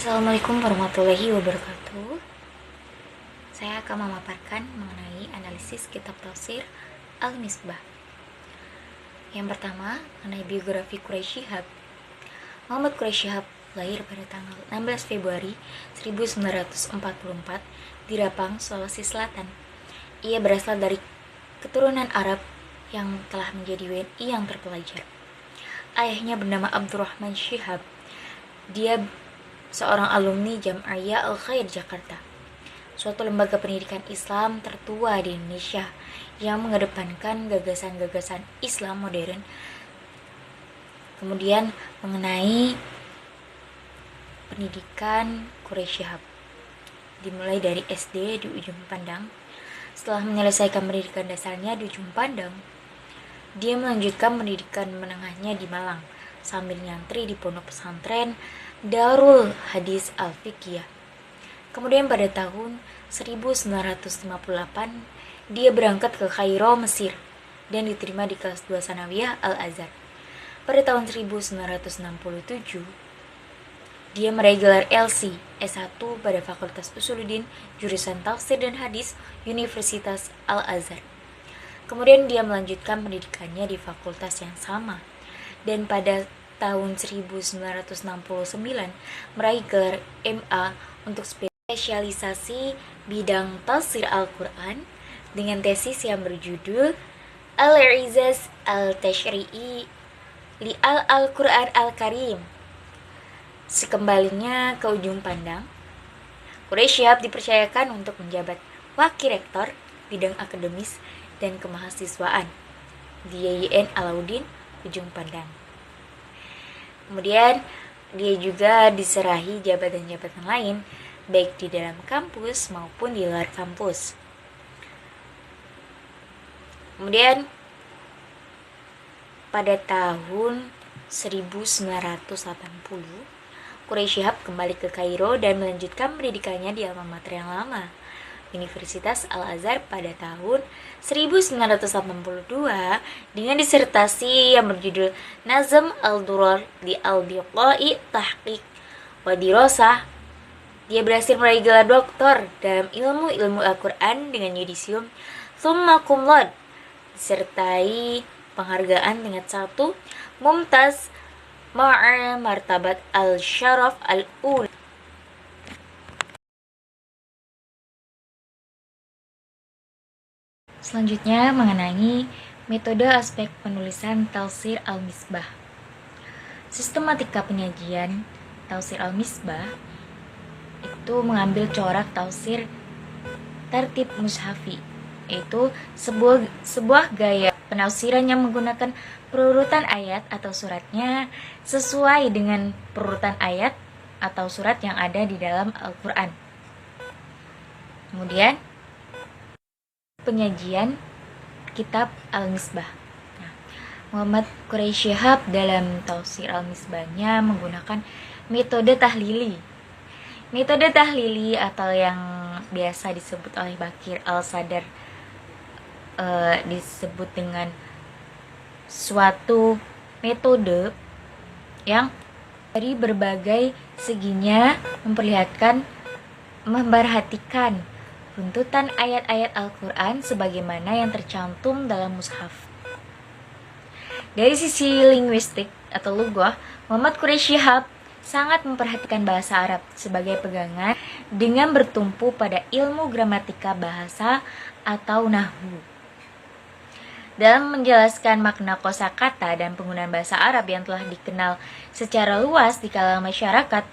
Assalamualaikum warahmatullahi wabarakatuh. Saya akan memaparkan mengenai analisis kitab tafsir Al-Misbah. Yang pertama, mengenai biografi Quraisy Shihab. Muhammad Quraisy Shihab lahir pada tanggal 16 Februari 1944 di Rapang, Sulawesi Selatan. Ia berasal dari keturunan Arab yang telah menjadi WNI yang terpelajar. Ayahnya bernama Abdurrahman Shihab. Dia seorang alumni Jam'iyah Al-Khair Jakarta, suatu lembaga pendidikan Islam tertua di Indonesia yang mengedepankan gagasan-gagasan Islam modern. Kemudian mengenai pendidikan Quraisy Shihab, dimulai dari SD di Ujung Pandang. Setelah menyelesaikan pendidikan dasarnya di Ujung Pandang, dia melanjutkan pendidikan menengahnya di Malang sambil nyantri di pondok pesantren Darul Hadis Al-Fiqhiyah. Kemudian pada tahun 1958 dia berangkat ke Kairo, Mesir dan diterima di kelas 2 Sanawiyah Al-Azhar. Pada tahun 1967 dia meraih gelar LC S1 pada Fakultas Usuluddin jurusan Tafsir dan Hadis Universitas Al-Azhar. Kemudian dia melanjutkan pendidikannya di fakultas yang sama dan pada tahun 1969 meraih gelar MA untuk spesialisasi bidang tafsir Al-Quran dengan tesis yang berjudul Al-I'zaz Al-Tashri'i li Al-Quran Al-Karim. Sekembalinya ke Ujung Pandang, Quraisy Shihab dipercayakan untuk menjabat wakil rektor bidang akademis dan kemahasiswaan di YIN Alauddin Ujung Pandang. Kemudian dia juga diserahi jabatan-jabatan lain baik di dalam kampus maupun di luar kampus. Kemudian pada tahun 1980 Quraisy Shihab kembali ke Kairo dan melanjutkan pendidikannya di alma mater yang lama, Universitas Al-Azhar pada tahun 1982 dengan disertasi yang berjudul Nazm Al-Durar di Al-Biqai Tahqiq wa Dirasah. Dia berhasil meraih gelar doktor dalam ilmu Al-Quran dengan yudisium summa cum laude, disertai penghargaan tingkat 1 Mumtaz ma'a martabat Al-Syaraf Al-Ula. Selanjutnya mengenai metode aspek penulisan Tafsir Al-Misbah. Sistematika penyajian Tafsir Al-Misbah itu mengambil corak tafsir tertib mushafi, yaitu sebuah gaya penafsiran yang menggunakan perurutan ayat atau suratnya sesuai dengan perurutan ayat atau surat yang ada di dalam Al-Quran. Kemudian penyajian kitab Al-Misbah. Muhammad Quraisy Shihab dalam tafsir Al-Misbahnya menggunakan metode tahlili. Metode tahlili atau yang biasa disebut oleh Bakir Al-Sadar disebut dengan suatu metode yang dari berbagai seginya memperhatikan runtutan ayat-ayat Al-Quran sebagaimana yang tercantum dalam mushaf. Dari sisi linguistik atau lughah, Muhammad Quraisy Shihab sangat memperhatikan bahasa Arab sebagai pegangan dengan bertumpu pada ilmu gramatika bahasa atau nahwu. Dalam menjelaskan makna kosakata dan penggunaan bahasa Arab yang telah dikenal secara luas di kalangan masyarakat,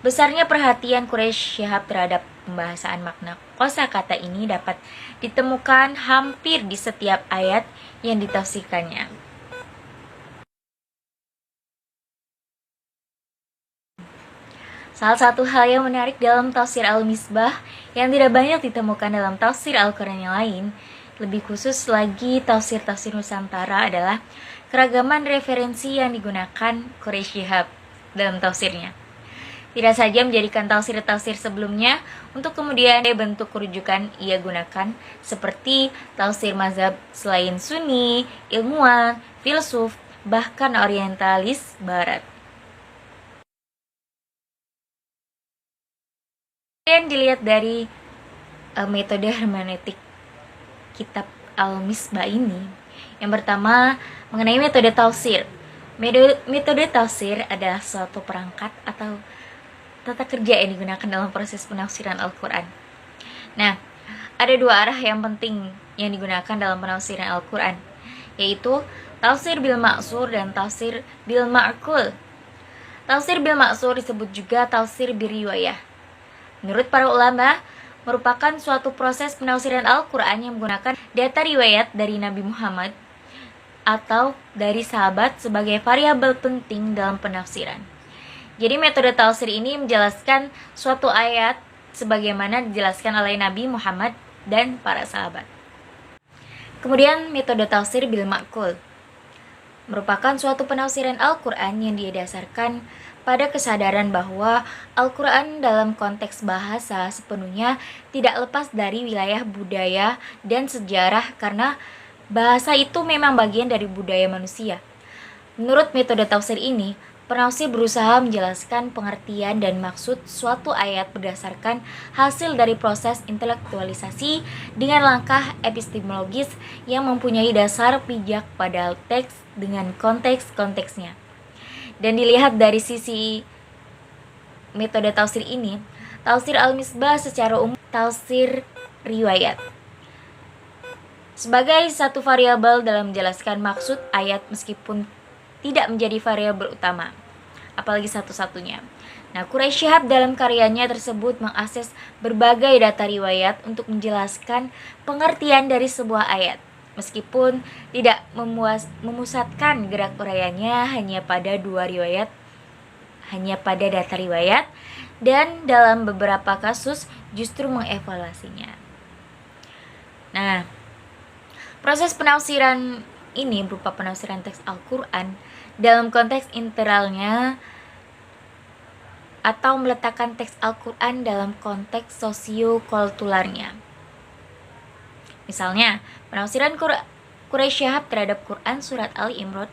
besarnya perhatian Quraisy Shihab terhadap pembahasan makna kosakata ini dapat ditemukan hampir di setiap ayat yang ditafsirkannya. Salah satu hal yang menarik dalam tafsir Al-Misbah yang tidak banyak ditemukan dalam tafsir Al-Quran yang lain, lebih khusus lagi tafsir-tafsir Nusantara, adalah keragaman referensi yang digunakan Quraisy Shihab dalam tafsirnya. Tidak saja menjadikan tafsir-tafsir sebelumnya untuk kemudian bentuk rujukan ia gunakan seperti tafsir mazhab selain Sunni, ilmuwan, filsuf, bahkan orientalis barat. Kemudian dilihat dari metode hermeneutik kitab Al-Misbah ini. Yang pertama, mengenai metode tafsir. Metode tafsir adalah suatu perangkat atau tata kerja yang digunakan dalam proses penafsiran Al-Quran. Nah, ada dua arah yang penting yang digunakan dalam penafsiran Al-Quran, yaitu tafsir bil ma'sur dan tafsir bil ma'qul. Tafsir bil ma'sur disebut juga tafsir bir riwayah. Menurut para ulama, merupakan suatu proses penafsiran Al-Quran yang menggunakan data riwayat dari Nabi Muhammad atau dari sahabat sebagai variabel penting dalam penafsiran. Jadi metode tafsir ini menjelaskan suatu ayat sebagaimana dijelaskan oleh Nabi Muhammad dan para sahabat. Kemudian metode tafsir bil ma'qul merupakan suatu penafsiran Al-Quran yang didasarkan pada kesadaran bahwa Al-Quran dalam konteks bahasa sepenuhnya tidak lepas dari wilayah budaya dan sejarah, karena bahasa itu memang bagian dari budaya manusia. Menurut metode tafsir ini, penafsir berusaha menjelaskan pengertian dan maksud suatu ayat berdasarkan hasil dari proses intelektualisasi dengan langkah epistemologis yang mempunyai dasar pijak pada teks dengan konteks-konteksnya. Dan dilihat dari sisi metode tafsir ini, tafsir Al-Misbah secara umum tafsir riwayat sebagai satu variabel dalam menjelaskan maksud ayat meskipun tidak menjadi variabel utama, apalagi satu-satunya. Nah, Quraisy Shihab dalam karyanya tersebut mengakses berbagai data riwayat untuk menjelaskan pengertian dari sebuah ayat, meskipun tidak memusatkan gerak uraiannya hanya pada data riwayat, dan dalam beberapa kasus justru mengevaluasinya. Nah, proses penafsiran ini berupa penafsiran teks Al-Quran dalam konteks internalnya atau meletakkan teks Al-Quran dalam konteks sosio-kulturalnya. Misalnya, penafsiran Quraisy Shihab terhadap Quran surat Ali Imran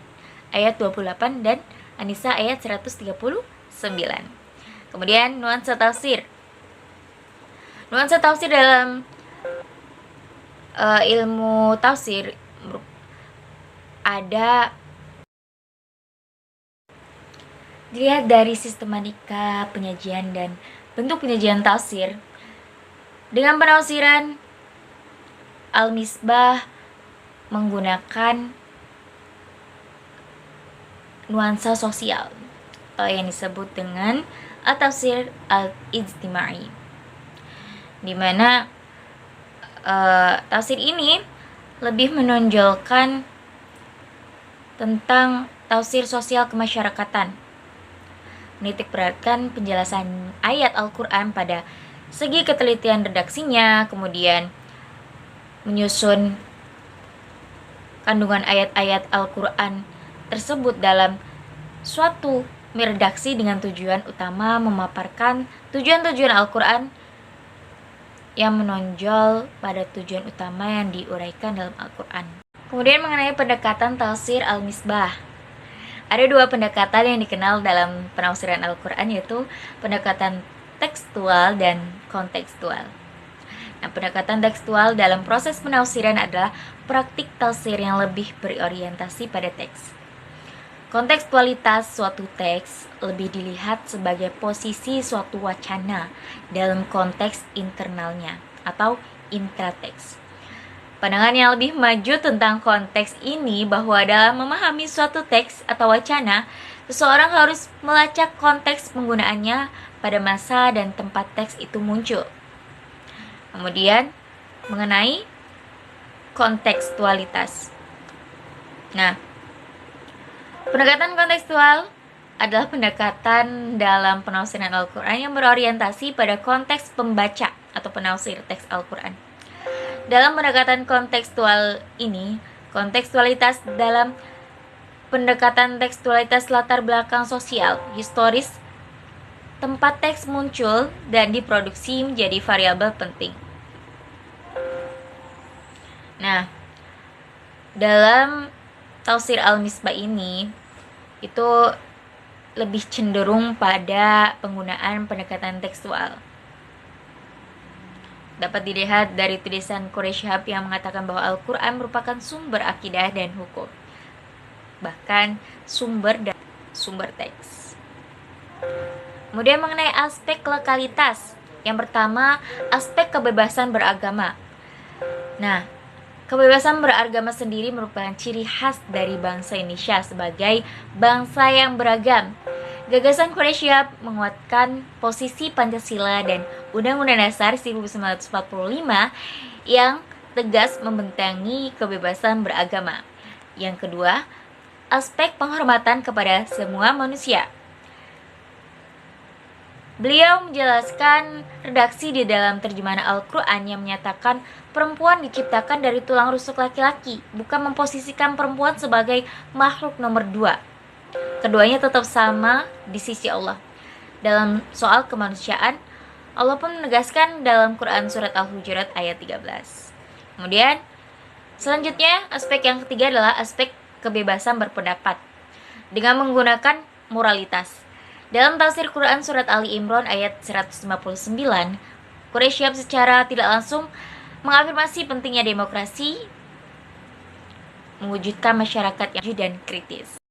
ayat 28 dan An-Nisa ayat 139. Kemudian nuansa tafsir. Nuansa tafsir dalam ilmu tafsir ada dilihat dari sistematika penyajian dan bentuk penyajian tafsir. Dengan penafsiran Al-Misbah menggunakan nuansa sosial atau yang disebut dengan at-tafsir al-ijtimai, di mana tafsir ini lebih menonjolkan tentang tafsir sosial kemasyarakatan, menitik beratkan penjelasan ayat Al-Quran pada segi ketelitian redaksinya, kemudian menyusun kandungan ayat-ayat Al-Quran tersebut dalam suatu redaksi dengan tujuan utama memaparkan tujuan-tujuan Al-Quran yang menonjol pada tujuan utama yang diuraikan dalam Al-Quran. Kemudian mengenai pendekatan tafsir Al-Misbah. Ada dua pendekatan yang dikenal dalam penafsiran Al-Quran, yaitu pendekatan tekstual dan kontekstual. Nah, pendekatan tekstual dalam proses penafsiran adalah praktik tafsir yang lebih berorientasi pada teks. Kontekstualitas suatu teks lebih dilihat sebagai posisi suatu wacana dalam konteks internalnya atau intrateks. Pandangan yang lebih maju tentang konteks ini bahwa dalam memahami suatu teks atau wacana, seseorang harus melacak konteks penggunaannya pada masa dan tempat teks itu muncul. Kemudian mengenai kontekstualitas. Nah, pendekatan kontekstual adalah pendekatan dalam penafsiran Al-Quran yang berorientasi pada konteks pembaca atau penafsir teks Al-Quran. Dalam pendekatan kontekstual ini, kontekstualitas dalam pendekatan tekstualitas latar belakang sosial, historis, tempat teks muncul dan diproduksi menjadi variabel penting. Nah, dalam tafsir Al-Misbah ini itu lebih cenderung pada penggunaan pendekatan tekstual. dapat dilihat dari tulisan Quraish Shihab yang mengatakan bahwa Al-Quran merupakan sumber akidah dan hukum, bahkan sumber teks. Kemudian mengenai aspek lokalitas, yang pertama aspek kebebasan beragama. Nah, kebebasan beragama sendiri merupakan ciri khas dari bangsa Indonesia sebagai bangsa yang beragam. Gagasan Quraish Shihab menguatkan posisi Pancasila dan Undang-Undang Dasar 1945 yang tegas membentengi kebebasan beragama. Yang kedua, aspek penghormatan kepada semua manusia. Beliau menjelaskan redaksi di dalam terjemahan Al-Quran yang menyatakan perempuan diciptakan dari tulang rusuk laki-laki, bukan memposisikan perempuan sebagai makhluk nomor 2. Keduanya tetap sama di sisi Allah. Dalam soal kemanusiaan, Allah pun menegaskan dalam Quran surat Al-Hujurat ayat 13. Kemudian, selanjutnya aspek yang ketiga adalah aspek kebebasan berpendapat dengan menggunakan moralitas. Dalam tafsir Quran surat Ali Imran ayat 159, Quraish Shihab secara tidak langsung mengafirmasi pentingnya demokrasi mewujudkan masyarakat yang maju dan kritis.